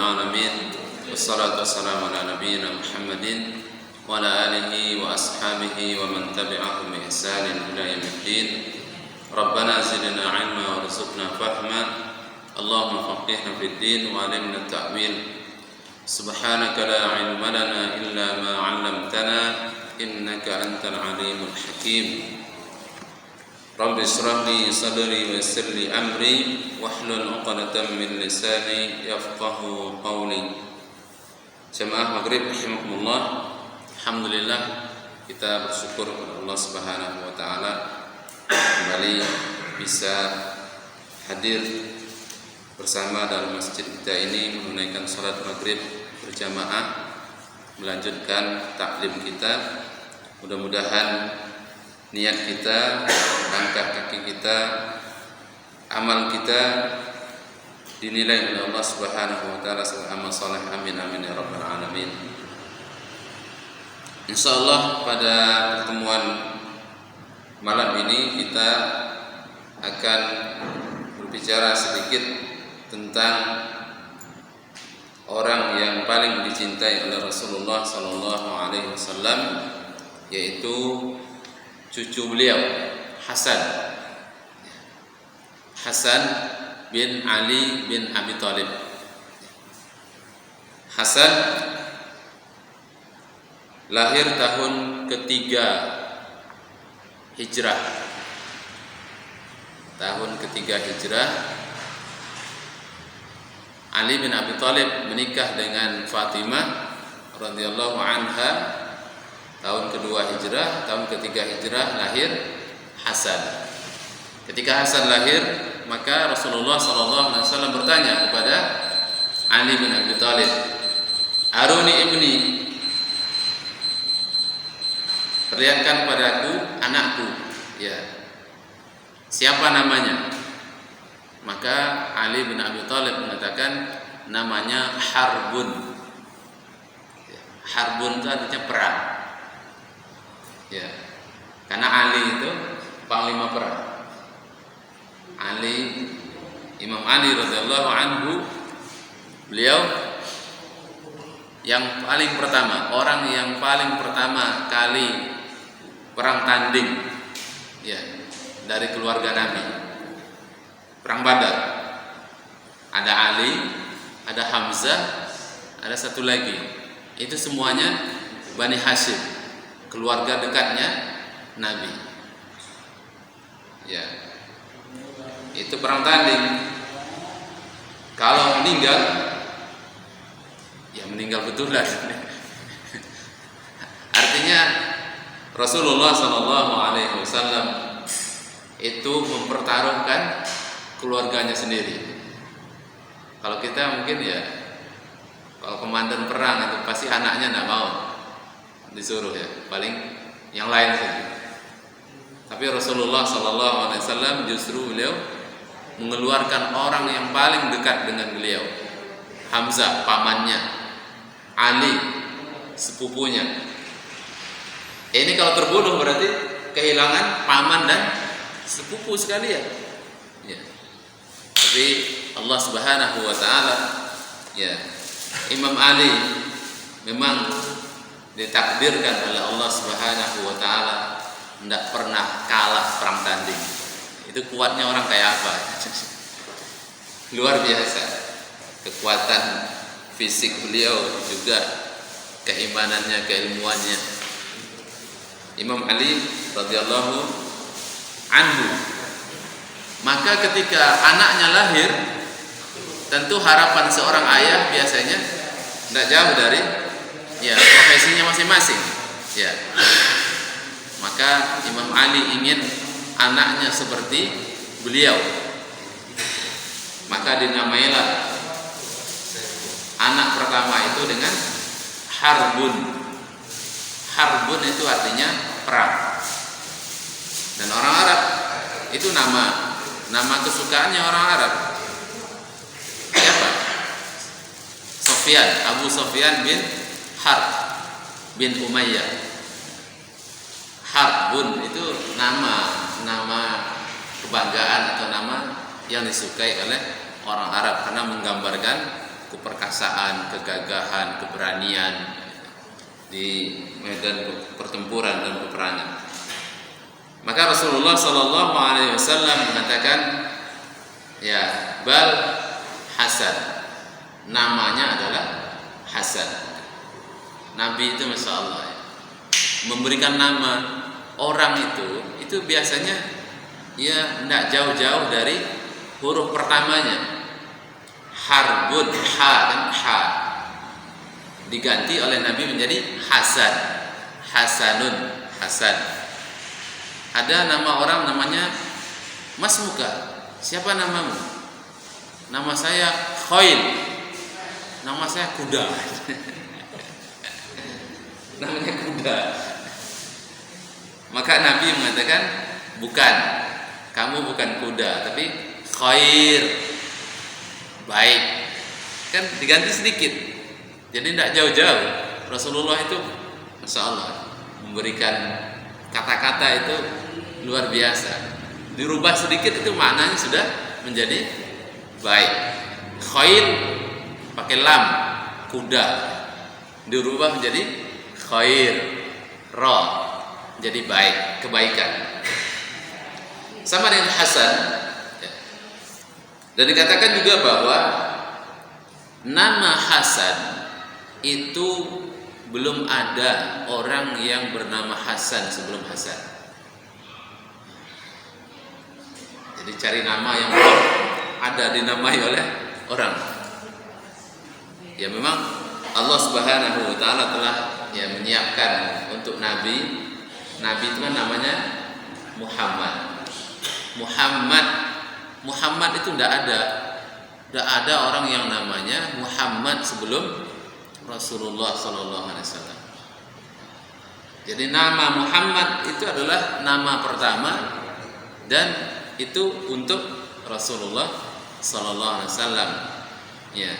العالمين والصلاة والسلام على نبينا محمد وعلى آله وأصحابه ومن تبعهم بإحسان إلى يوم الدين. ربنا زدنا علما وارزقنا فهما اللهم فقهنا في الدين وعلمنا التأويل. سبحانك لا علم لنا إلا ما علمتنا إنك أنت العليم الحكيم. رب اشرح لي صدري ويسر لي أمري واحلل عقدة من لساني يفقه قولي. Jemaah Maghrib rahimakumullah. Alhamdulillah kita bersyukur kepada Allah Subhanahu wa taala kembali bisa hadir bersama dalam masjid kita ini menunaikan salat Maghrib berjamaah, melanjutkan taklim kita. Mudah-mudahan niat kita, langkah kaki kita, amal kita dinilai oleh Allah Subhanahu wa taala sebagai amal saleh. Amin amin ya rabbal alamin. Insyaallah pada pertemuan malam ini kita akan berbicara sedikit tentang orang yang paling dicintai oleh Rasulullah sallallahu alaihi wasallam, yaitu cucu beliau Hasan bin Ali bin Abi Thalib. Hasan lahir tahun ketiga Hijrah. Tahun ketiga Hijrah, Ali bin Abi Thalib menikah dengan Fatimah radhiyallahu anha. Tahun kedua Hijrah, tahun ketiga Hijrah lahir Hasan. Ketika Hasan lahir, maka Rasulullah SAW bertanya kepada Ali bin Abi Thalib, "Aruni ibni, perlihatkan padaku anakku." Ya, siapa namanya? Maka Ali bin Abi Thalib mengatakan namanya Harbun. Harbun itu artinya perang. Ya, karena Ali itu panglima perang. Imam Ali radhiyallahu anhu, beliau yang paling pertama, orang yang paling pertama kali perang tanding, ya, dari keluarga Nabi. Perang Badar. Ada Ali, ada Hamzah, ada satu lagi. Itu semuanya Bani Hashim, keluarga dekatnya Nabi. Ya, itu perang tanding. Kalau meninggal, ya meninggal betulan. Artinya Rasulullah SAW itu mempertaruhkan keluarganya sendiri. Kalau kita mungkin ya, kalau komandan perang itu pasti anaknya tidak mau disuruh, ya paling yang lain saja. Tapi Rasulullah SAW justru beliau mengeluarkan orang yang paling dekat dengan beliau, Hamzah pamannya, Ali sepupunya. Ini kalau terbunuh berarti kehilangan paman dan sepupu sekalian. Ya. Tapi Allah Subhanahu wa taala, ya, Imam Ali memang ditakdirkan oleh Allah Subhanahu wa taala tidak pernah kalah perang tanding. Itu kuatnya orang kayak apa? Luar biasa. Kekuatan fisik beliau juga keimanannya, keilmuannya. Imam Ali radhiyallahu anhu. Maka ketika anaknya lahir, tentu harapan seorang ayah biasanya tidak jauh dari, ya, profesinya masing-masing. Ya. Maka Imam Ali ingin anaknya seperti beliau. Maka dinamailah anak pertama itu dengan Harbun. Harbun itu artinya perang. Dan orang Arab itu nama kesukaannya orang Arab. Siapa? Sofyan, Abu Sofyan bin Harb bin Umayyah. Harbun itu nama kebanggaan atau nama yang disukai oleh orang Arab karena menggambarkan keperkasaan, kegagahan, keberanian di medan pertempuran dan peperangan. Maka Rasulullah Sallallahu Alaihi Wasallam mengatakan, ya, bal Hasan, namanya adalah Hasan. Nabi itu Masya Allah ya, memberikan nama orang itu biasanya ya tidak jauh-jauh dari huruf pertamanya. Harbun, ha kan, ha diganti oleh Nabi menjadi Hasan, Hasanun, Hasan. Ada nama orang namanya Mas Muka, siapa namamu? Nama saya Khail, nama saya kuda. Namanya kuda. Maka Nabi mengatakan, bukan, kamu bukan kuda, tapi khair, baik. Kan diganti sedikit, jadi tidak jauh-jauh. Rasulullah itu Masya Allah memberikan kata-kata itu luar biasa. Dirubah sedikit itu maknanya sudah menjadi baik. Khair pakai lam, kuda, dirubah menjadi khair, ra, jadi baik, kebaikan. Sama dengan Hasan. Dan dikatakan juga bahwa nama Hasan itu belum ada orang yang bernama Hasan sebelum Hasan. Jadi cari nama yang belum ada dinamai oleh orang. Ya memang Allah Subhanahu wa taala telah ya menyiapkan untuk nabi. Nabi itu kan namanya Muhammad. Muhammad itu tidak ada orang yang namanya Muhammad sebelum Rasulullah Sallallahu Alaihi Wasallam. Jadi nama Muhammad itu adalah nama pertama dan itu untuk Rasulullah Sallallahu Alaihi Wasallam. Ya,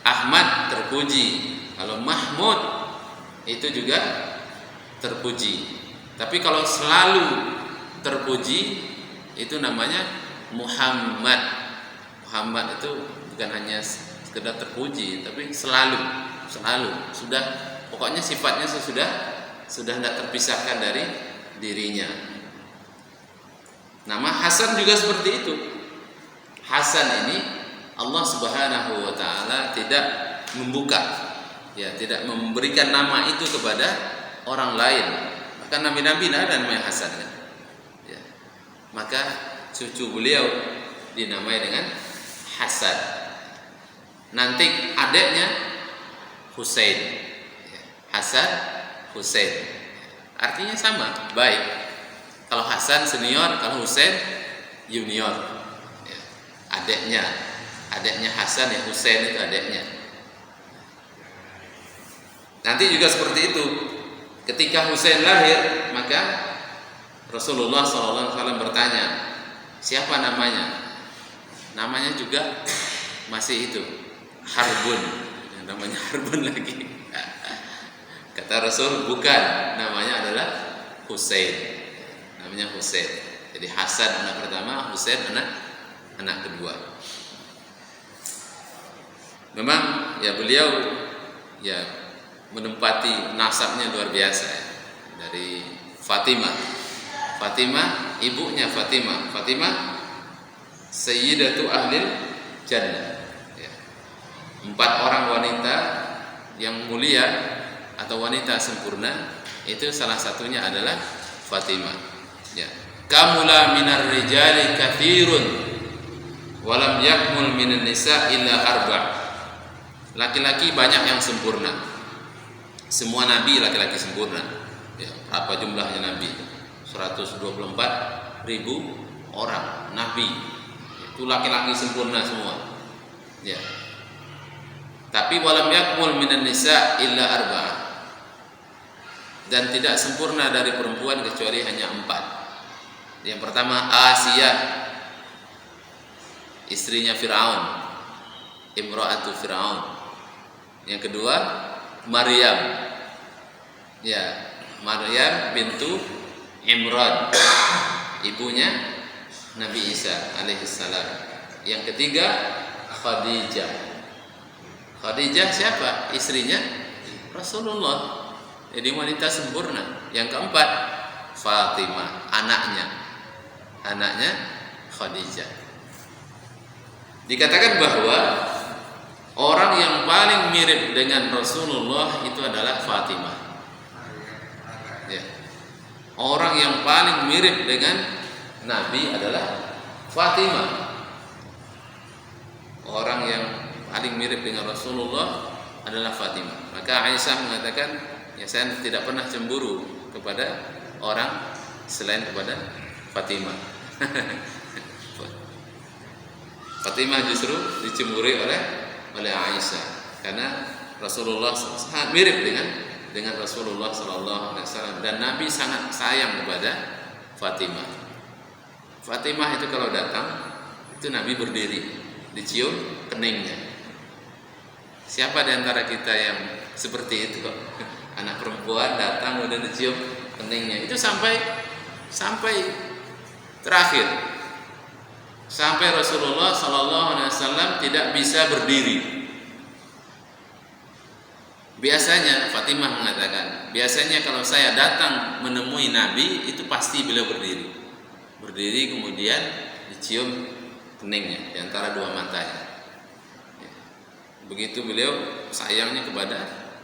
Ahmad terpuji. Kalau Mahmud itu juga terpuji. Tapi kalau selalu terpuji itu namanya Muhammad. Muhammad itu bukan hanya sekedar terpuji, tapi selalu sudah, pokoknya sifatnya sudah tidak terpisahkan dari dirinya. Nama Hasan juga seperti itu. Hasan ini Allah Subhanahu wa taala tidak membuka, ya, tidak memberikan nama itu kepada orang lain. Bahkan nabi-nabi tidak ada namanya Hasan kan? Ya. Maka cucu beliau dinamai dengan Hasan. Nanti adiknya Husain. Hasan, Husain. Artinya sama, baik. Kalau Hasan senior, kalau Husain junior. Ya. Adiknya Hasan ya, Husain itu adiknya. Nanti juga seperti itu. Ketika Husain lahir, maka Rasulullah SAW bertanya, siapa namanya? Namanya juga masih itu, Harbun. Namanya Harbun lagi. Kata Rasul, bukan, namanya adalah Husain. Namanya Husain. Jadi Hasan anak pertama, Husain anak kedua. Memang ya beliau ya menempati nasabnya luar biasa ya. Dari Fatimah, ibunya Fatimah Sayyidatu Ahlil Jannah ya. 4 orang wanita yang mulia atau wanita sempurna, itu salah satunya adalah Fatimah ya. Kamula minar rijali kathirun walam yakmul minan nisa illa arba'. Laki-laki banyak yang sempurna. Semua nabi laki-laki sempurna ya. Berapa jumlahnya nabi? 124.000 orang nabi. Itu laki-laki sempurna semua ya. Tapi walam yakmul minan nisa illa arba'ah. Dan tidak sempurna dari perempuan kecuali hanya 4. Yang pertama Asiyah, istrinya Fir'aun, imra'atu Fir'aun. Yang kedua Maryam, ya, Maryam bintu Imran, ibunya Nabi Isa alaihissalam. Yang ketiga Khadijah Khadijah siapa? Istrinya Rasulullah. Jadi wanita sempurna. Yang keempat, Fatimah, anaknya Khadijah. Dikatakan bahwa orang yang paling mirip dengan Rasulullah itu adalah Fatimah. Ya. Orang yang paling mirip dengan Nabi adalah Fatimah. Orang yang paling mirip dengan Rasulullah adalah Fatimah. Maka Aisyah mengatakan, ya saya tidak pernah cemburu kepada orang selain kepada Fatimah. Fatimah justru dicemburi oleh Aisyah karena Rasulullah sangat mirip dengan Rasulullah Sallallahu Alaihi Wasallam, dan Nabi sangat sayang kepada Fatimah. Fatimah itu kalau datang itu Nabi berdiri, dicium keningnya. Siapa di antara kita yang seperti itu kok? Anak perempuan datang udah dicium keningnya. Itu sampai terakhir, sampai Rasulullah Sallallahu Alaihi Wasallam tidak bisa berdiri. Biasanya Fatimah mengatakan, biasanya kalau saya datang menemui Nabi itu pasti beliau berdiri kemudian dicium keningnya di antara dua matanya. Begitu beliau sayangnya kepada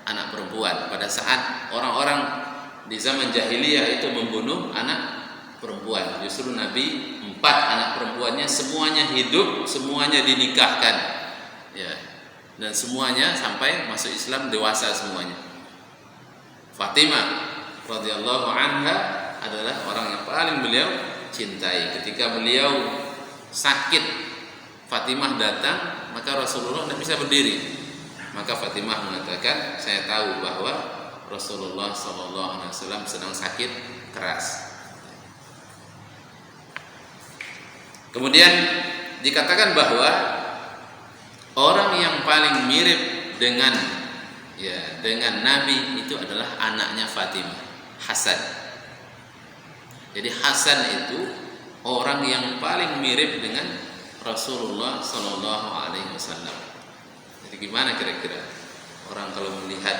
anak perempuan. Pada saat orang-orang di zaman jahiliyah itu membunuh anak perempuan, justru Nabi 4 anak perempuannya semuanya hidup, semuanya dinikahkan, ya, dan semuanya sampai masuk Islam dewasa semuanya. Fatimah radhiyallahu anha adalah orang yang paling beliau cintai. Ketika beliau sakit, Fatimah datang, maka Rasulullah tidak bisa berdiri. Maka Fatimah mengatakan, saya tahu bahwa Rasulullah SAW sedang sakit keras. Kemudian dikatakan bahwa orang yang paling mirip dengan Nabi itu adalah anaknya Fatimah, Hasan. Jadi Hasan itu orang yang paling mirip dengan Rasulullah Sallallahu Alaihi Wasallam. Jadi gimana kira-kira orang kalau melihat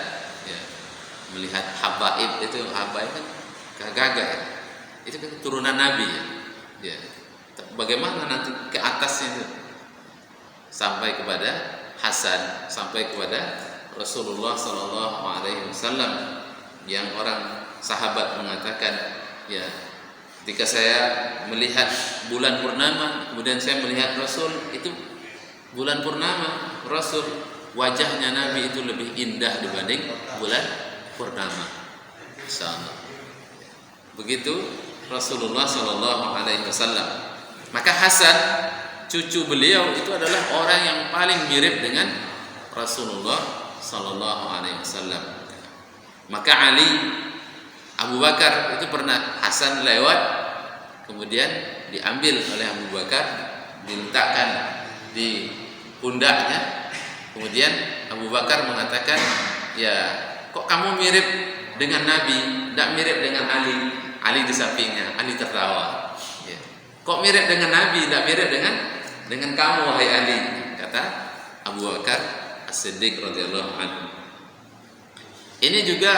habaib itu, habaib kan gagah ya, itu kan turunan Nabi ya. Bagaimana nanti ke atasnya itu sampai kepada Hasan, sampai kepada Rasulullah Sallallahu Alaihi Wasallam, yang orang sahabat mengatakan, ya, ketika saya melihat bulan purnama, kemudian saya melihat Rasul, itu bulan purnama, Rasul, wajahnya Nabi itu lebih indah dibanding bulan purnama. Insyaallah. Begitu Rasulullah Sallallahu Alaihi Wasallam. Maka Hasan, cucu beliau itu adalah orang yang paling mirip dengan Rasulullah Sallallahu Alaihi Wasallam. Maka Ali, Abu Bakar itu pernah Hasan lewat, kemudian diambil oleh Abu Bakar, diletakkan di pundaknya. Kemudian Abu Bakar mengatakan, ya, kok kamu mirip dengan Nabi, tidak mirip dengan Ali. Ali di sampingnya, Ali tertawa. Ya. Kok mirip dengan Nabi, tidak mirip dengan kamu, wahai Ali, kata Abu Bakar As-Siddiq radhiyallahu anhu. Ini juga,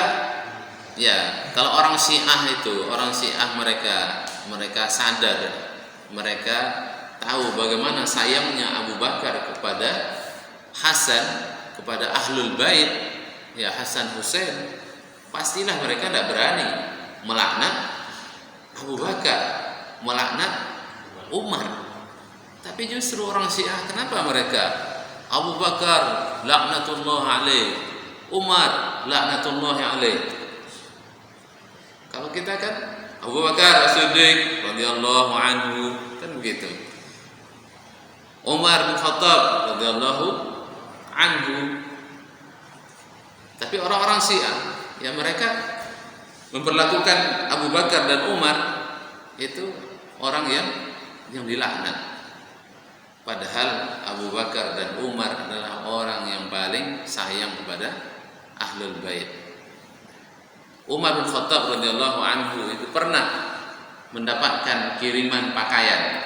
ya, kalau orang Syiah mereka sadar, mereka tahu bagaimana sayangnya Abu Bakar kepada Hasan, kepada Ahlul Bait, ya, Hasan Husain, pastilah mereka tidak berani melaknat Abu Bakar, melaknat Umar. Tapi justru orang Syiah, kenapa mereka? Abu Bakar laknatullah alaih, Umar laknatullah alaih. Kalau kita kan Abu Bakar As-Siddiq radhiyallahu anhu, kan begitu. Umar bin Khattab radhiyallahu anhu. Tapi orang-orang Syiah, ya, mereka memperlakukan Abu Bakar dan Umar itu orang yang dilaknat. Padahal Abu Bakar dan Umar adalah orang yang paling sayang kepada Ahlul Bait. Umar bin Khattab radhiyallahu anhu itu pernah mendapatkan kiriman pakaian,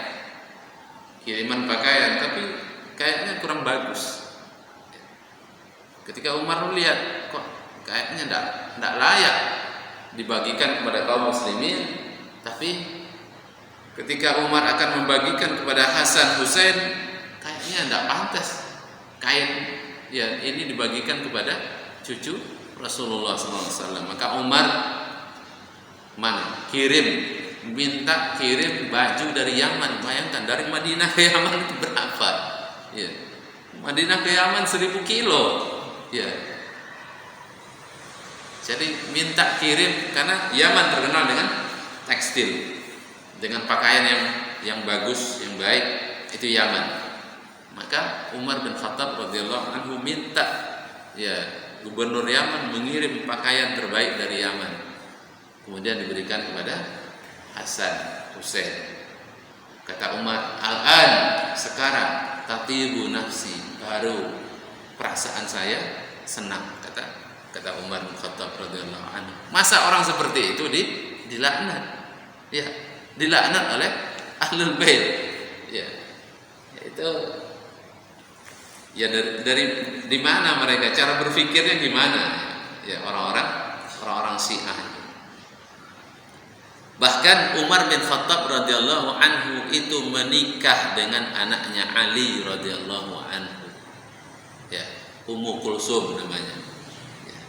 tapi kayaknya kurang bagus. Ketika Umar melihat kok kayaknya tidak layak dibagikan kepada kaum muslimin, tapi ketika Umar akan membagikan kepada Hasan Husain, kayaknya tidak pantas kain ya ini dibagikan kepada cucu Rasulullah SAW. Maka Umar minta kirim baju dari Yaman. Bayangkan dari Madinah ke Yaman itu berapa? Ya. Madinah ke Yaman 1000 kilo. Ya. Jadi minta kirim karena Yaman terkenal dengan tekstil, dengan pakaian yang bagus, yang baik, itu Yaman. Maka Umar bin Khattab radhiyallahu anhu minta ya gubernur Yaman mengirim pakaian terbaik dari Yaman, kemudian diberikan kepada Hasan Husain. Kata Umar, al-an, sekarang tatibu nafsi, baru perasaan saya senang, kata Umar bin Khattab radhiyallahu anhu. Masa orang seperti itu dilaknat? Ya, dilaknat oleh Ahlul Bait. Ya. Itu ya dari di mana mereka, cara berpikirnya gimana? Ya, orang-orang Syiah. Bahkan Umar bin Khattab radhiyallahu anhu itu menikah dengan anaknya Ali radhiyallahu anhu. Ya, Ummu Kulsum namanya. Ya.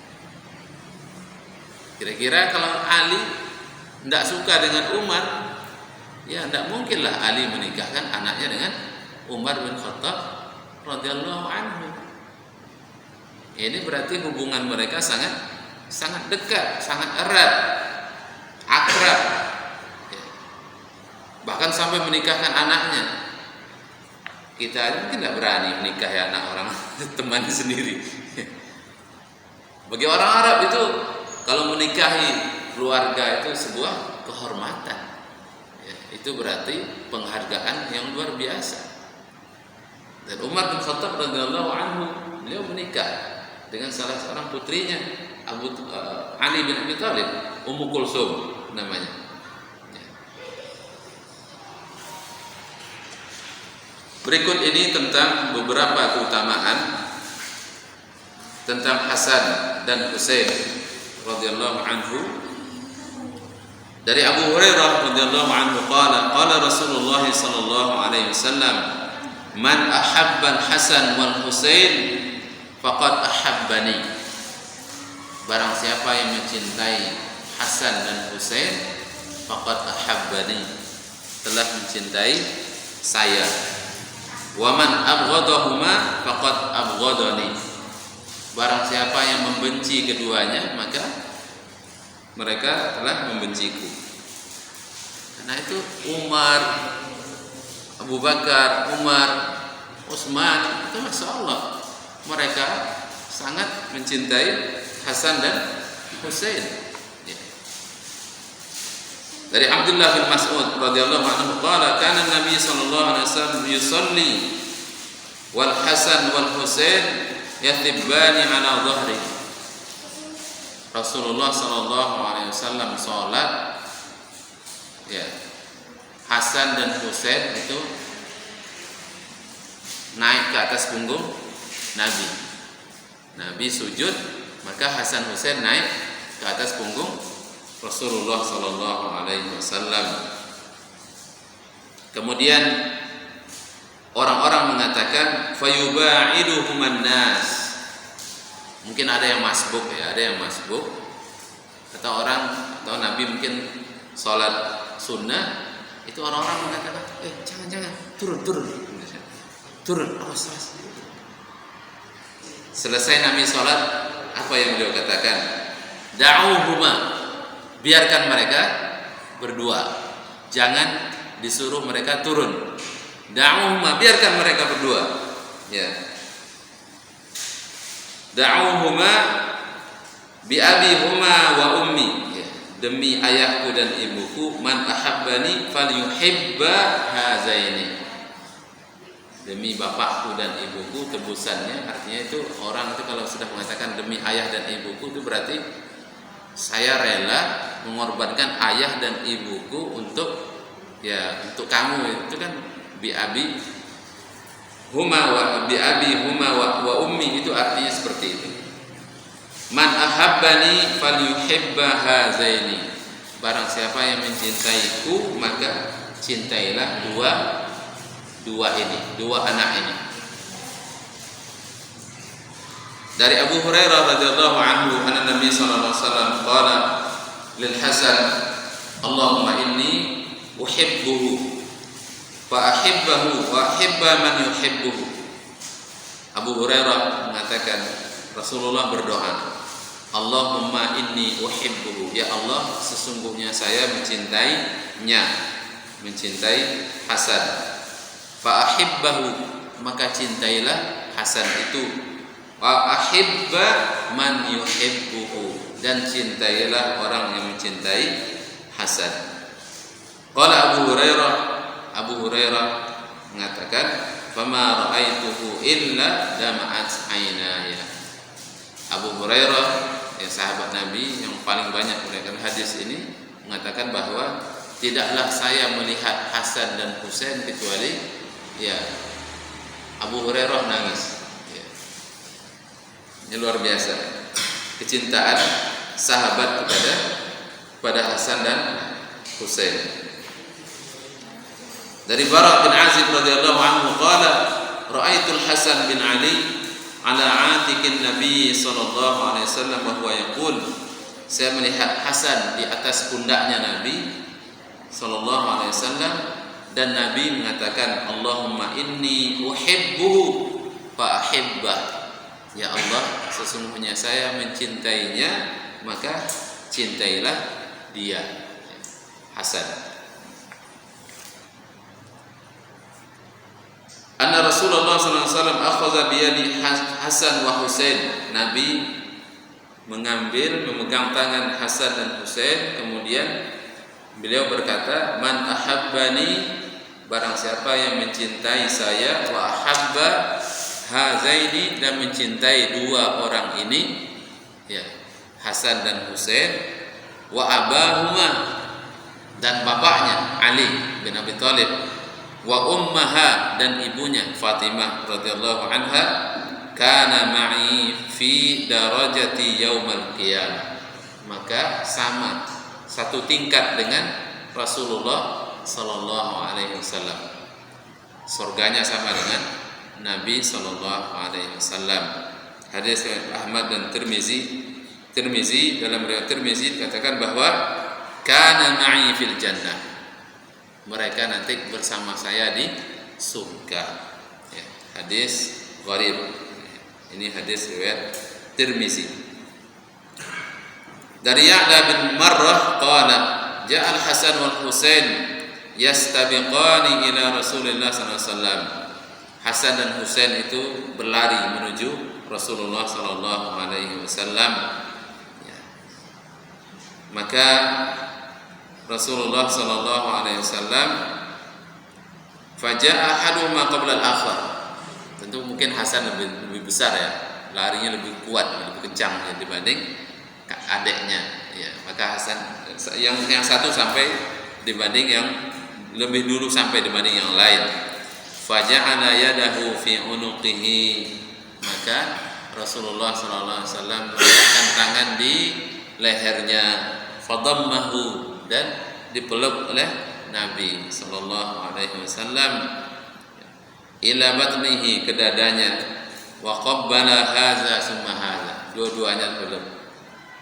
Kira-kira kalau Ali tidak suka dengan Umar, ya tidak mungkinlah Ali menikahkan anaknya dengan Umar bin Khattab radhiyallahu anhu. Ini berarti hubungan mereka sangat dekat, sangat erat, akrab. Ya. Bahkan sampai menikahkan anaknya. Kita mungkin tidak berani menikahi anak orang teman sendiri. Bagi orang Arab itu kalau menikahi keluarga itu sebuah kehormatan. Ya, itu berarti penghargaan yang luar biasa. Dan Umar bin Khattab radhiyallahu anhu, beliau menikah dengan salah seorang putrinya, Ali bin Abi Thalib, Ummu Kulsum namanya. Ya. Berikut ini tentang beberapa keutamaan tentang Hasan dan Husain radhiyallahu anhu. Dari Abu Hurairah radhiyallahu anhu qala Rasulullah sallallahu alaihi wasallam, man ahabban Hasan wal Husain faqad ahabbani. Barang siapa yang mencintai Hasan dan Husain, faqad ahabbani, telah mencintai saya. Wa man abghadahuma faqad abghadani. Barang siapa yang membenci keduanya, maka mereka telah membenciku. Karena itu Umar, Abu Bakar, Umar, Utsman, itu Masya Allah, mereka sangat mencintai Hasan dan Husain. Ya. Dari Abdullah bin Mas'ud radhiyallahu anhu qala kana Nabi sallallahu alaihi wasallam yusalli wal Hasan wal Husain yathibani ala dhahri. Rasulullah sallallahu alaihi wasallam salat, ya, Hasan dan Husain itu naik ke atas punggung Nabi. Nabi sujud, maka Hasan Husain naik ke atas punggung Rasulullah sallallahu alaihi wasallam. Kemudian orang-orang mengatakan fayubaiduhuman nas. Mungkin ada yang masbuk, ya, ada yang masbuk. Atau Nabi mungkin salat sunnah, itu orang-orang mengatakan, jangan, turun, awas. Selesai Nabi sholat, apa yang beliau katakan? Da'uhuma, biarkan mereka berdua, jangan disuruh mereka turun. Da'uhuma, biarkan mereka berdua. Ya. Da'uhuma bi abihuma wa ummi. Ya. Demi ayahku dan ibuku, man ahabbani falyuhibba hazaini. Demi bapakku dan ibuku, tebusannya artinya itu orang itu kalau sudah mengatakan demi ayah dan ibuku, itu berarti saya rela mengorbankan ayah dan ibuku untuk kamu. Itu kan bi abi huma wa bi abi huma wa ummi, itu artinya seperti itu. Man ahabbani falyuhibba hazaini. Barang siapa yang mencintaiku, maka cintailah dua anak ini. Dari Abu Hurairah radhiyallahu anhu, anna Nabi sallallahu alaihi wasallam qala lil Hasan, Allahumma inni uhibbuhu fa ahibbahu wa ahibba man yuhibbuhu. Abu Hurairah mengatakan, Rasulullah berdoa, Allahumma inni uhibbuhu, ya Allah, sesungguhnya saya mencintainya, mencintai Hasan. Fa ahibbahu, maka cintailah Hasan itu. Wa ahibba man yuhibbuhu, dan cintailah orang yang mencintai Hasan. Qala Abu Hurairah mengatakan, fama ra'aituhu illa dama'at aynaya. Abu Hurairah, ya sahabat Nabi yang paling banyak meriwayatkan hadis ini, mengatakan bahwa tidaklah saya melihat Hasan dan Husain kecuali ya Abu Hurairah nangis. Ini luar biasa kecintaan sahabat kepada Hasan dan Husain. Dari Bara bin Azib radhiyallahu anhu qala, ra'aitul Hasan bin Ali ala atikin Nabi sallallahu alaihi wasallam wa huwa yaqul, saya melihat Hasan di atas pundaknya Nabi sallallahu alaihi wasallam, dan Nabi mengatakan, Allahumma inni uhibbuhu fa ahibbah. Ya Allah, sesungguhnya saya mencintainya, maka cintailah dia, Hasan. Anna Rasulullah sallallahu alaihi wasallam akhadha bi yadi Hasan wa Husain. Nabi memegang tangan Hasan dan Husain, kemudian beliau berkata, man ahabbani, barang siapa yang mencintai saya, wa ahabba hazaini, dan mencintai dua orang ini, ya, Hasan dan Husain, wa abahuma, dan bapaknya Ali bin Abi Thalib, wa ummaha, dan ibunya Fatimah radhiyallahu anha, kana ma'i fi darajati yaumal qiyamah, maka sama satu tingkat dengan Rasulullah sallallahu alaihi wasallam. Surganya sama dengan Nabi sallallahu alaihi wasallam. Hadis Ahmad dan Tirmizi, dalam riwayat Tirmizi dikatakan bahwa kana ma'i fil jannah, mereka nanti bersama saya di surga. Ya, hadis gharib. Ini hadis riwayat Tirmizi. Dari Ya'la bin Marrah qala, ja'al Hasan wal Husain yastabiqani ila Rasulillah sallallahu alaihi wasallam. Hasan dan Husain itu berlari menuju Rasulullah sallallahu alaihi wasallam. Ya. Maka Rasulullah sallallahu alaihi wasallam faja'a ahaduhuma qabla al-akhar. Tentu mungkin Hasan lebih besar ya, larinya lebih kuat, lebih kencang ya, dibanding adiknya. Ya, maka Hasan yang satu sampai dibanding yang lebih dulu sampai dibanding yang lain. Faja'ala yadahu fi unuqihi, maka Rasulullah sallallahu alaihi wasallam meletakkan tangan di lehernya, fadammahu, dan dipeluk oleh Nabi sallallahu alaihi wasallam, ila batnihi, ke dadanya, wa qabbala hadza summa hadza, dua-duanya peluk.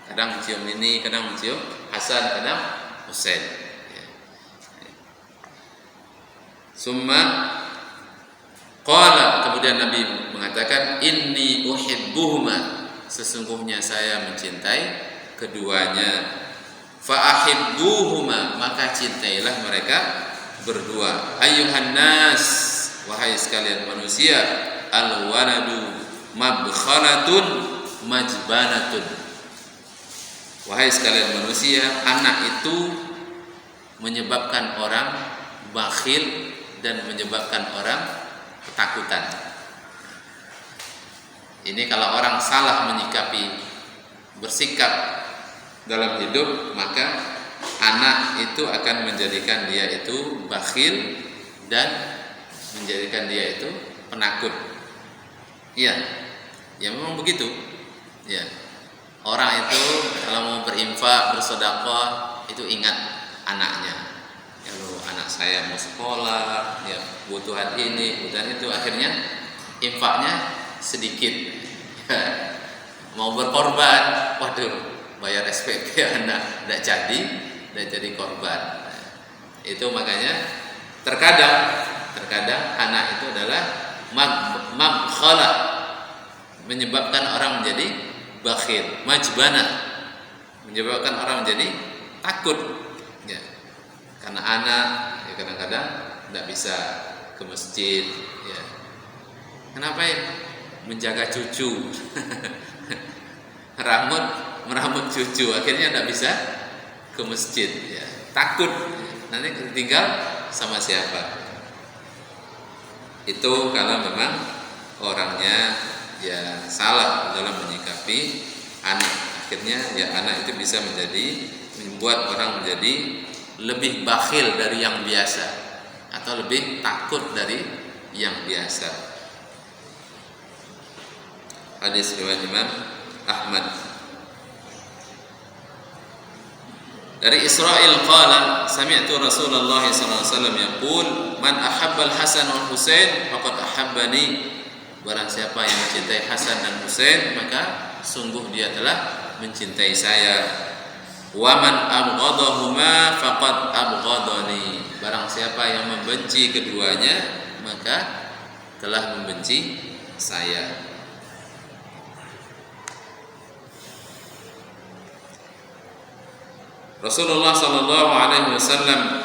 Kadang mencium ini, kadang mencium Hasan, kadang Husain. Summa qala, kemudian Nabi mengatakan, inni uhibbuhuma, sesungguhnya saya mencintai keduanya. Fa ahibbuhuma, maka cintailah mereka berdua. Ayyuhan nas, wahai sekalian manusia, al waladu mabkhalatun majbanatun. Wahai sekalian manusia, anak itu menyebabkan orang bakhil dan menyebabkan orang ketakutan. Ini kalau orang salah menyikapi, bersikap dalam hidup, maka anak itu akan menjadikan dia itu bakhil dan menjadikan dia itu penakut. Iya, ya memang begitu. Ya, orang itu kalau mau berinfak, bersedekah itu ingat anaknya. Kalau anak saya mau sekolah, ya butuhan ini, butuhan itu, akhirnya infaknya sedikit. Mau berkorban, waduh, bayar SPP anak tidak jadi korban. Itu makanya terkadang anak itu adalah mabkhala, menyebabkan orang menjadi bakhil, majbana, menyebabkan orang menjadi takut. Ya. Karena anak ya kadang-kadang tidak bisa ke masjid. Ya. Kenapa ya? Menjaga cucu. meramut cucu, akhirnya tidak bisa ke masjid, ya. Takut nanti tinggal sama siapa. Itu kalau memang orangnya ya salah dalam menyikapi anak, akhirnya ya anak itu bisa membuat orang menjadi lebih bakhil dari yang biasa atau lebih takut dari yang biasa. Hadis riwayat Imam Ahmad. Dari Israil qala sami'tu Rasulullah sallallahu alaihi wasallam yaqul man ahabba al-Hasan wal Husain faqad ahabbani. Barang siapa yang mencintai Hasan dan Husain maka sungguh dia telah mencintai saya. Wa man abghadahuma faqad abghadani. Barang siapa yang membenci keduanya maka telah membenci saya. Rasulullah sallallahu alaihi wasallam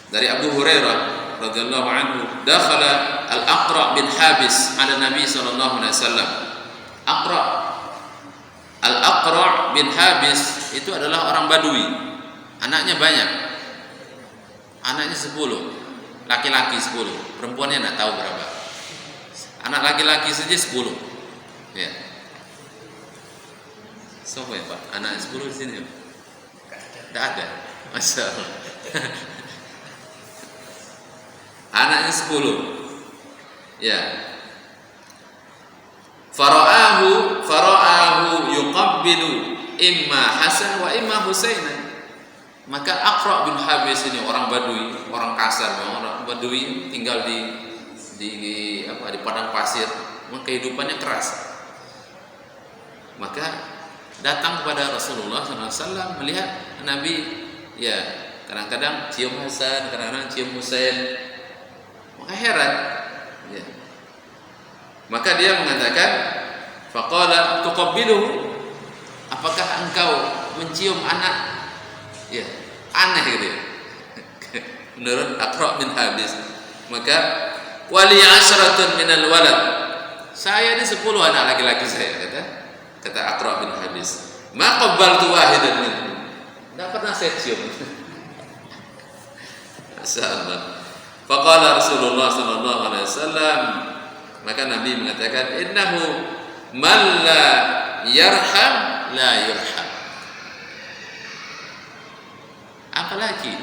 dari Abu Hurairah radhiyallahu anhu, dakhala al-Aqra bin Habis ala Nabi sallallahu alaihi wasallam. Al-Aqra bin Habis itu adalah orang Badui. Anaknya banyak. Anaknya 10. Laki-laki 10, perempuannya enggak tahu berapa. Anak laki-laki saja 10. Ya. Siapa ya, Pak? Anak 10 di sini. Tidak ada, Masya Allah. Anaknya 10. Ya. Fara'ahu yuqabbilu imma Hasan wa imma Husainan. Maka Aqra bin Habis ini orang Badui, orang kasar, orang Badui tinggal di padang pasir, kehidupannya keras. Maka datang kepada Rasulullah SAW melihat Nabi, ya kadang-kadang cium Hasan, kadang-kadang cium Husain, maka heran. Ya. Maka dia mengatakan, faqala tuqabbiluhu, apakah engkau mencium anak? Ya, aneh gitu. Menurut Aqra bin Habis. Maka wali asratun minal walad, saya ini 10 anak laki-laki saya, kata Aqra bin Habis. Ma qabbaltu wahidan minhum, tidak pernah saya cium. Masyaallah. Faqala Rasulullah sallallahu alaihi wasallam, maka Nabi mengatakan, innahu man la yarham la yurham. Apalagi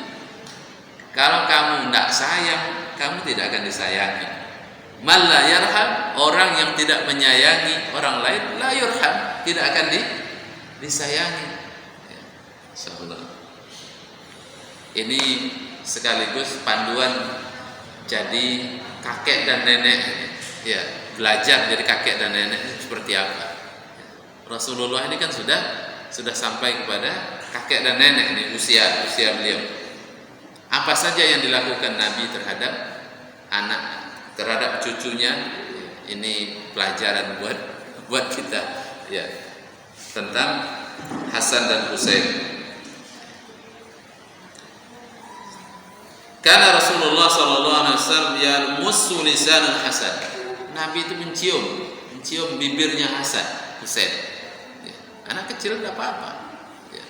kalau kamu tidak sayang, kamu tidak akan disayangi. Man la yarham, orang yang tidak menyayangi orang lain, la yurham, tidak akan disayangi. Ya, insyaallah. Ini sekaligus panduan jadi kakek dan nenek. Ya, belajar dari kakek dan nenek seperti apa. Rasulullah ini kan sudah sampai kepada kakek dan nenek ini, usia beliau. Apa saja yang dilakukan Nabi terhadap anak, terhadap cucunya, ini pelajaran buat kita, ya, tentang Hasan dan Husain. Karena Rasulullah sallallahu alaihi wasallam yalmussu lisanal Hasan. Nabi itu mencium bibirnya Hasan, Husain. Ya, anak kecil tidak apa-apa. Ya.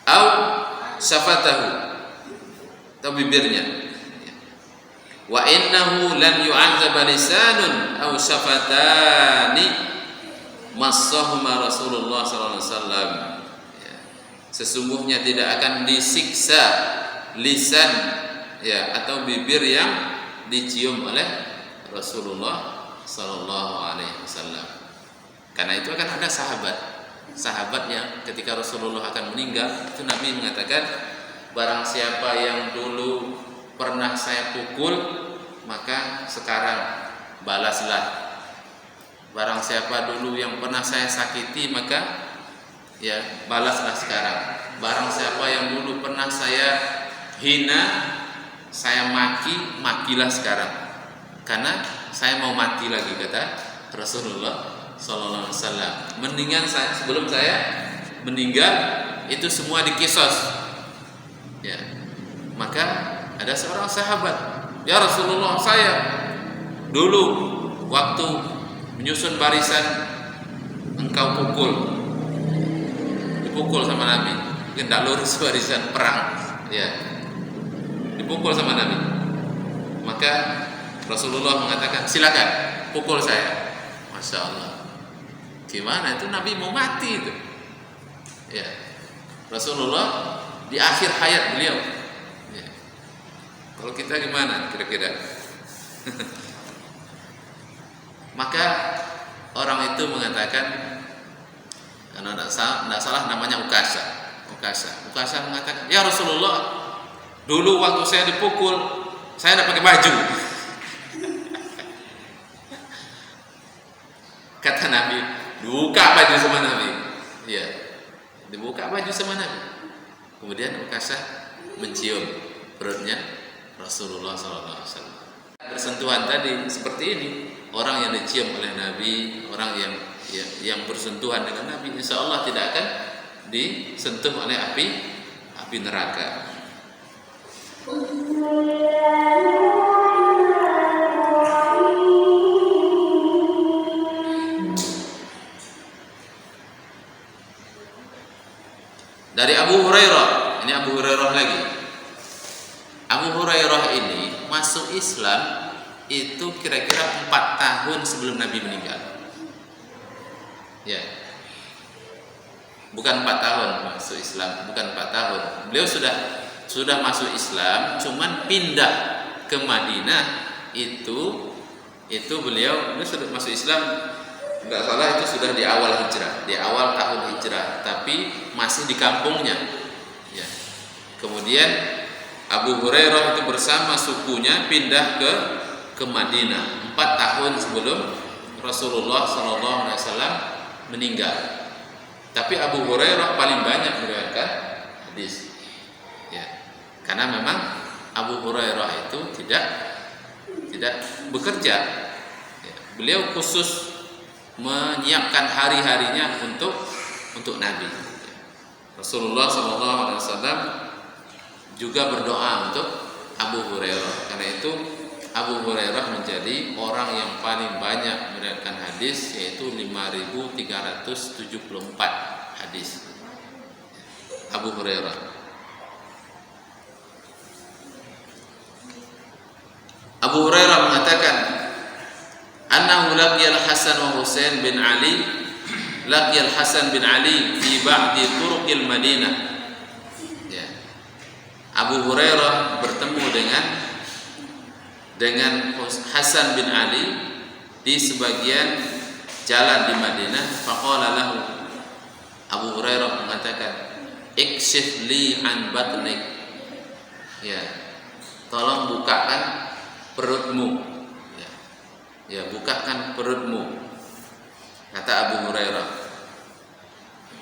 Au syafatahu, atau bibirnya. Wa innahu lan yu'adzaba lisanun aw syafatani massahuma Rasulullah sallallahu alaihi wasallam. Sesungguhnya tidak akan disiksa lisan, ya, atau bibir yang dicium oleh Rasulullah Sallallahu Alaihi Wasallam. Karena itu akan ada sahabat yang ketika Rasulullah akan meninggal, itu Nabi mengatakan, barang siapa yang dulu pernah saya pukul, maka sekarang balaslah. Barang siapa dulu yang pernah saya sakiti, maka ya balaslah sekarang. Barang siapa yang dulu pernah saya hina, saya maki, makilah sekarang. Karena saya mau mati lagi, kata Rasulullah Sallallahu Alaihi Wasallam. Mendingan sebelum saya meninggal itu semua dikisos. Ya, maka ada seorang sahabat, ya Rasulullah, saya dulu waktu menyusun barisan engkau dipukul sama Nabi, tidak lurus barisan perang, ya, dipukul sama Nabi. Maka Rasulullah mengatakan, silakan pukul saya. Masya Allah, gimana itu Nabi mau mati itu, ya. Rasulullah di akhir hayat beliau, ya. Kalau kita gimana kira-kira? Maka orang itu mengatakan, karena tidak salah namanya Ukasha mengatakan, ya Rasulullah, dulu waktu saya dipukul, saya tidak pakai baju. Kata Nabi, dibuka baju sama Nabi, ya, dibuka baju sama Nabi. Kemudian Ukasha mencium perutnya Rasulullah SAW. Bersentuhan tadi seperti ini, orang yang dicium oleh Nabi, orang yang bersentuhan dengan Nabi, insya Allah tidak akan disentuh oleh api neraka. Dari Abu Hurairah, ini Abu Hurairah lagi. Abu Hurairah ini masuk Islam itu kira-kira 4 tahun sebelum Nabi meninggal. Ya, bukan 4 tahun masuk Islam, bukan 4 tahun. Beliau sudah masuk Islam, cuman pindah ke Madinah itu beliau sudah masuk Islam. Tidak salah itu sudah di awal hijrah, di awal tahun hijrah, tapi masih di kampungnya. Ya. Kemudian Abu Hurairah itu bersama sukunya pindah ke Madinah 4 tahun sebelum Rasulullah SAW meninggal. Tapi Abu Hurairah paling banyak meriwayatkan hadis. Ya. Karena memang Abu Hurairah itu tidak bekerja. Ya. Beliau khusus menyiapkan hari-harinya untuk Nabi. Rasulullah SAW juga berdoa untuk Abu Hurairah. Karena itu Abu Hurairah menjadi orang yang paling banyak meriwayatkan hadis, yaitu 5.374 hadis. Abu Hurairah. Abu Hurairah mengatakan, annahu laqiyal Hasan wa Husain bin Ali, laqiyal Hasan bin Ali fi ba'di turuqil Madinah. Ya. Abu Hurairah bertemu dengan Hasan bin Ali di sebagian jalan di Madinah. Faqala lahu, Abu Hurairah mengatakan, ikshif li an batnik, ya, tolong bukakan perutmu. Ya, bukakan perutmu. Kata Abu Hurairah,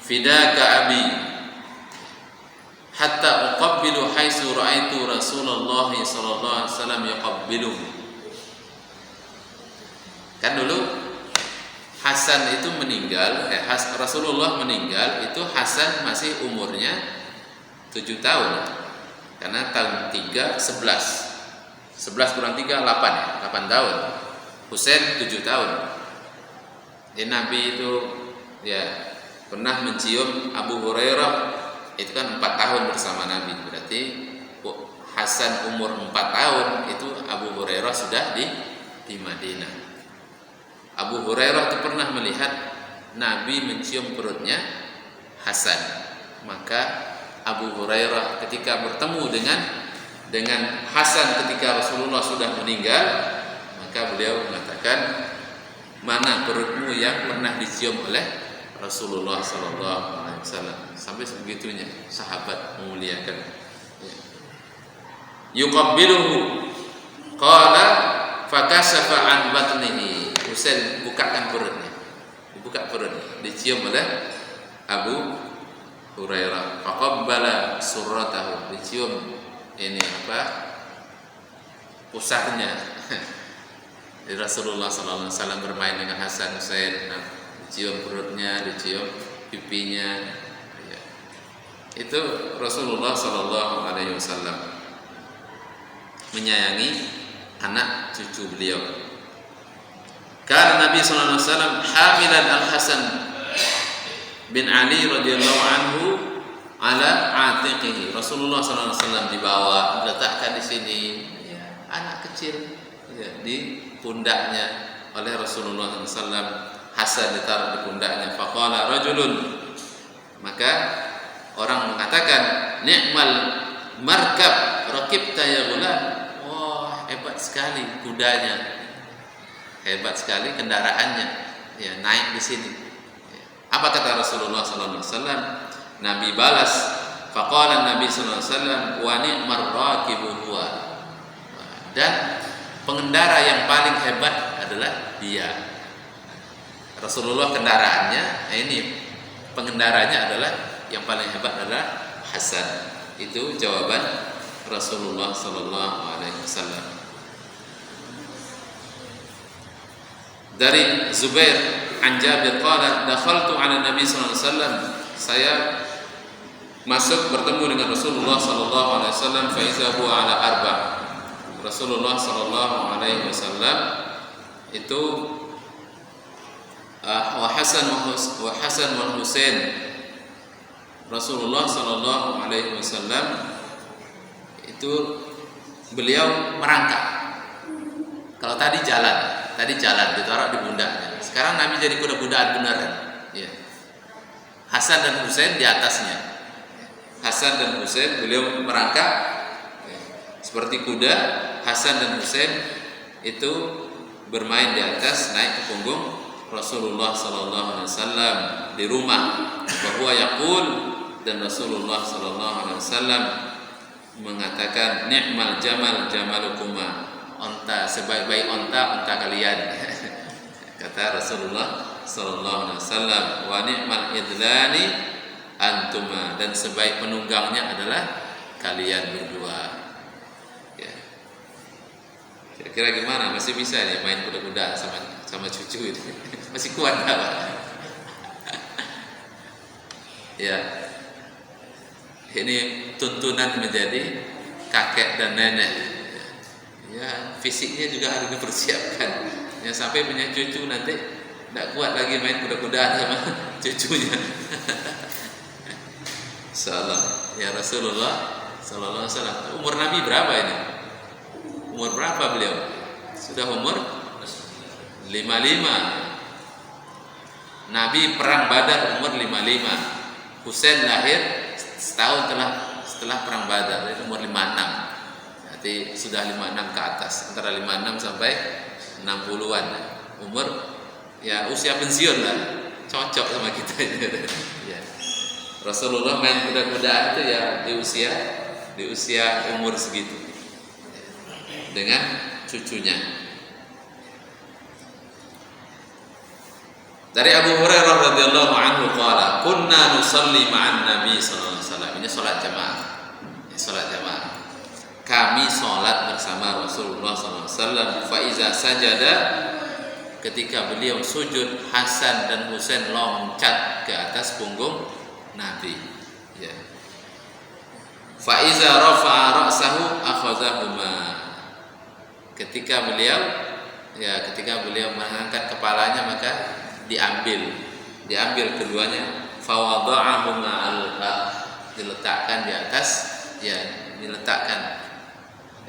fidaka abi hatta uqabbilu haitsu ra'aitu Rasulullah sallallahu alaihi wasallam yuqabbiluhu. Kan dulu Hasan itu meninggal, Rasulullah meninggal itu Hasan masih umurnya 7 tahun. Karena tahun 3 11 kurang 3 8 ya, 8 tahun. Husain 7 tahun. Jadi Nabi itu ya pernah mencium Abu Hurairah, itu kan 4 tahun bersama Nabi. Berarti Hasan umur 4 tahun, itu Abu Hurairah sudah di Madinah. Abu Hurairah itu pernah melihat Nabi mencium perutnya Hasan. Maka Abu Hurairah ketika bertemu dengan Hasan ketika Rasulullah sudah meninggal, maka beliau mengatakan, mana perutmu yang pernah dicium oleh Rasulullah sallallahu alaihi wasallam. Sampai sebegitunya sahabat memuliakan. Yuqabbiluhu qala fakashafa an batnihi. Husain bukakan perutnya. Dibuka perutnya, dicium oleh Abu Hurairah. Faqabbala surratahu. Dicium ini pusarnya. Jadi Rasulullah sallallahu alaihi wasallam bermain dengan Hasan Husain, dicium perutnya, dicium pipinya. Ya. Itu Rasulullah sallallahu alaihi wasallam menyayangi anak cucu beliau. Karena Nabi sallallahu alaihi wasallam hamilan Al-Hasan bin Ali radhiyallahu anhu ala atiqihi. Rasulullah sallallahu alaihi wasallam dibawa, diletakkan di sini, ya, anak kecil, ya, di pundaknya oleh Rasulullah sallallahu alaihi wasallam. Hasan ditaruh di pundaknya. Faqala rajulun, maka orang mengatakan, ni'mal markab rakibta ya ghulam. Wah, hebat sekali kudanya, hebat sekali kendaraannya, ya, naik di sini. Apa kata Rasulullah sallallahu alaihi wasallam? Nabi balas, faqala Nabi sallallahu alaihi wasallam, wa ni'mar raqibu huwa. Dan pengendara yang paling hebat adalah dia. Rasulullah kendaraannya, ini pengendaranya adalah yang paling hebat adalah Hasan. Itu jawaban Rasulullah sallallahu alaihi wasallam. Dari Zubair an Jabir qala dakhaltu ala Nabi sallallahu alaihi wasallam, saya masuk bertemu dengan Rasulullah sallallahu alaihi wasallam, fa iza huwa ala arba. Rasulullah sallallahu alaihi wasallam itu wa Hasan wal Husain. Rasulullah sallallahu alaihi wasallam itu beliau merangkak. Kalau tadi jalan ditaruh di pundaknya. Sekarang Nabi jadi kuda-kudaan beneran. Ya. Hasan dan Husain di atasnya. Hasan dan Husain beliau merangkak, ya, seperti kuda. Hasan dan Husain itu bermain di atas, naik ke punggung Rasulullah sallallahu alaihi wasallam di rumah. Bahwa yaqul, dan Rasulullah sallallahu alaihi wasallam mengatakan, ni'mal jamal jamalukuma. Onta sebaik-baik onta kalian. Kata Rasulullah sallallahu alaihi wasallam, wa ni'mal idlani antuma, dan sebaik penunggangnya adalah kalian berdua. Ya. Kira-kira gimana? Masih bisa nih main kuda-kuda sama cucu itu? Masih kuat enggak, Pak? Ya. Ini tuntunan menjadi kakek dan nenek. Ya, fisiknya juga harus dipersiapkan. Ya, sampai punya cucu nanti tidak kuat lagi main kuda-kudaan sama cucunya. Insyaallah. Ya, Rasulullah sallallahu alaihi wasallam. Umur Nabi berapa ini? Umur berapa beliau? Sudah umur 55. Nabi perang Badar umur 55. Husain lahir setahun setelah perang Badar, itu umur 56. Berarti sudah 56 ke atas, antara 56 sampai 60-an. Umur, ya, usia pensiun lah, cocok sama kita. Ya. Rasulullah main kuda-kuda itu ya di usia umur segitu, dengan cucunya. Dari Abu Hurairah radhiyallahu anhu qala, kunna nusalli ma'an Nabi sallallahu alaihi wasallam. Ini salat jamaah. Salat jamaah. Kami salat bersama Rasulullah sallallahu alaihi wasallam. Fa iza sajada, ketika beliau sujud, Hasan dan Husain loncat ke atas punggung Nabi. Ya. Fa iza rafa'a ra'sahu akhadhahuma. Ketika beliau mengangkat kepalanya, maka diambil keduanya. Fa wada'ahuma al-ard, diletakkan di atas, ya, diletakkan,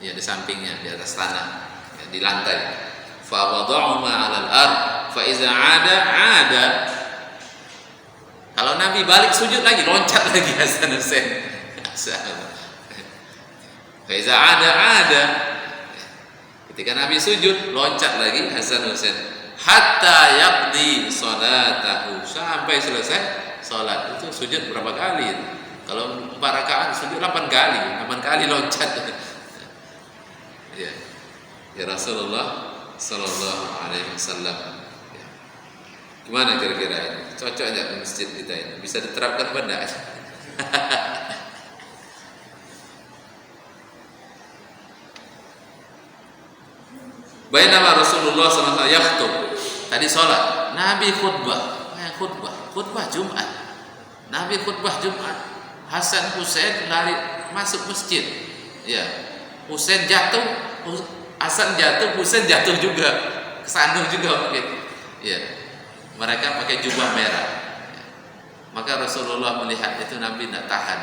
ya, di sampingnya, di atas tanah, ya, di lantai. Fa wada'ahuma 'alal ard fa iza 'ada. Kalau Nabi balik sujud lagi, loncat lagi Hasan Husain. Faiza ada. Ketika Nabi sujud, loncat lagi Hasan Husain hatta yaqdi salatahu, sampai selesai salat. Itu sujud berapa kali? Kalau 4 rakaat sujud 8 kali loncat. Ya. Ya Rasulullah sallallahu alaihi wasallam. Ya. Gimana kira-kira ini? Cocok enggak di masjid kita ini? Bisa diterapkan apa enggak? Bainama Rasulullah sallallahu alaihi wasallam yakhutub. Tadi salat, Nabi khutbah Jumat. Nabi khutbah Jumat. Hasan Husain lari masuk masjid. Ya. Husain jatuh, Hasan jatuh, Husain jatuh juga. Kesandung juga mungkin. Ya. Mereka pakai jubah merah. Ya. Maka Rasulullah melihat itu, Nabi tidak tahan.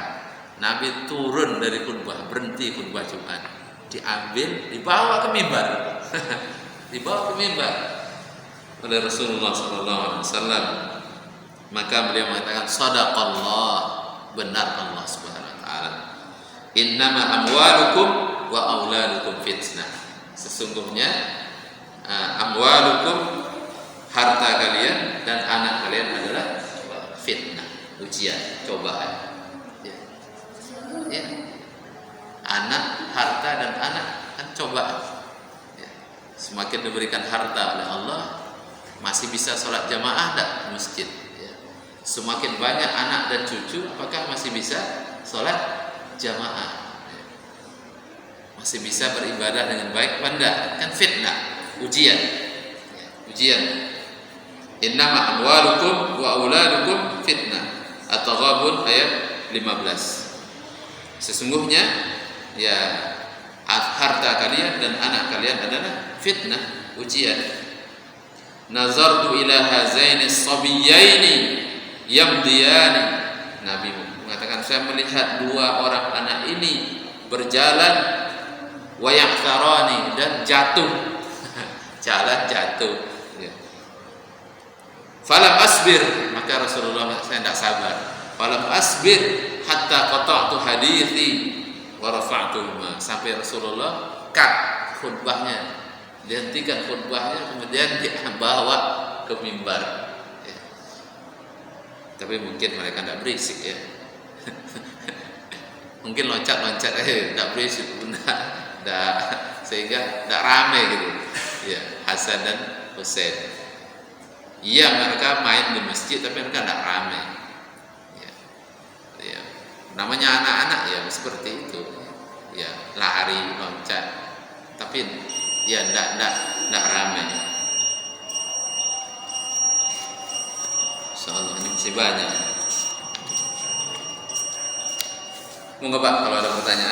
Nabi turun dari khutbah, berhenti khutbah Jumat. Diambil, dibawa ke mimbar. Dibawa ke mimbar oleh Rasulullah sallallahu alaihi wasallam. Maka beliau mengatakan sadaqallah, benar Allah Subhanahu wa taala. Innama amwalukum wa auladukum fitnah. Sesungguhnya amwalukum, harta kalian dan anak kalian adalah fitnah, ujian, cobaan. Ya. Anak, harta dan anak kan cobaan. Ya. Semakin diberikan harta oleh Allah, masih bisa sholat jamaah tak di masjid. Ya. Semakin banyak anak dan cucu, apakah masih bisa sholat jamaah? Ya. Masih bisa beribadah dengan baik apa enggak? Kan fitnah, ujian. Ya. Ujian. Innama amwalukum wa auladukum fitnah. At-Taghabun ayat 15. Sesungguhnya ya harta kalian dan anak kalian adalah fitnah, ujian. Nazartu ila hazaini as-sabiyyaini yamdiyani. Nabi mengatakan, saya melihat 2 orang anak ini berjalan wa yaqtarani, dan jatuh. Jalan jatuh. Ya. Falam asbir, maka Rasulullah, saya tidak sabar. Falam asbir hatta qata'tu hadithi wa rafa'tuhuma, sampai Rasulullah cut khutbahnya, dihentikan khutbahnya, kemudian dibawa ke mimbar. Ya. Tapi mungkin mereka tidak berisik ya. Mungkin loncat-loncat tidak berisik, tidak, sehingga tidak ramai gitu. Ya, Hasan dan Husain. Iya, mereka main di masjid tapi mereka tidak ramai. Ya. Namanya anak-anak ya seperti itu. Ya, lari, loncat. Tapi ya tidak ramai. Insyaallah ini masih banyak. Monggo Pak, kalau ada pertanyaan.